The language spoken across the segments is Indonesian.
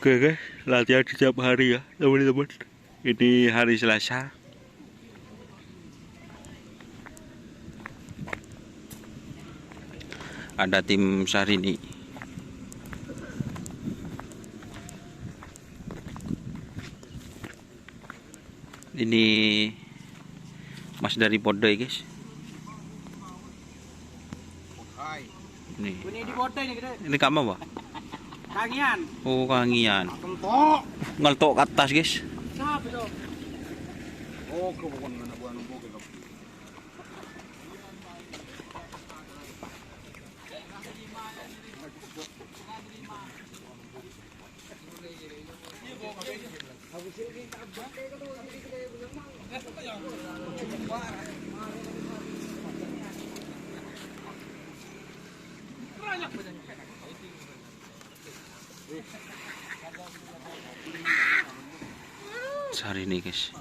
Oke guys, latihan setiap hari ya teman-teman. Ini hari Selasa. Ada tim Syahrini. Ini Mas dari Podai guys. Ini kamu apa? Kangian. Oh, kangian. Kentok. Ngeltok ke atas guys. Siapa itu? Oh, kebukan mana buah numpuk itu. Hari ini guys.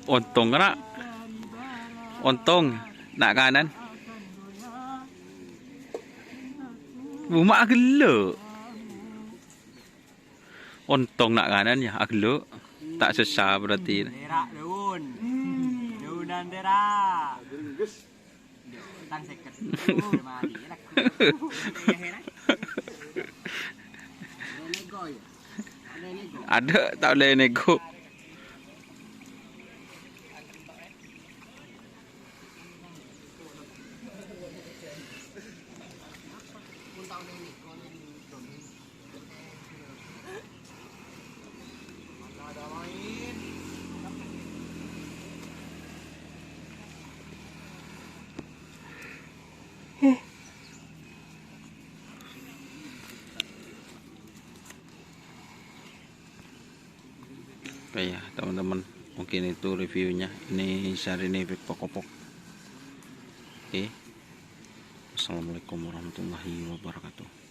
Untung kena. Untung nak kanan. Rumah geluk. Untung nak kanan ya geluk. Tak sesah berarti. Derak daun. Daunan derak. Tang seket. Ada tak boleh nego. Oke ya teman-teman, mungkin itu reviewnya. Ini Syahrini Pokopok. Oke, assalamualaikum warahmatullahi wabarakatuh.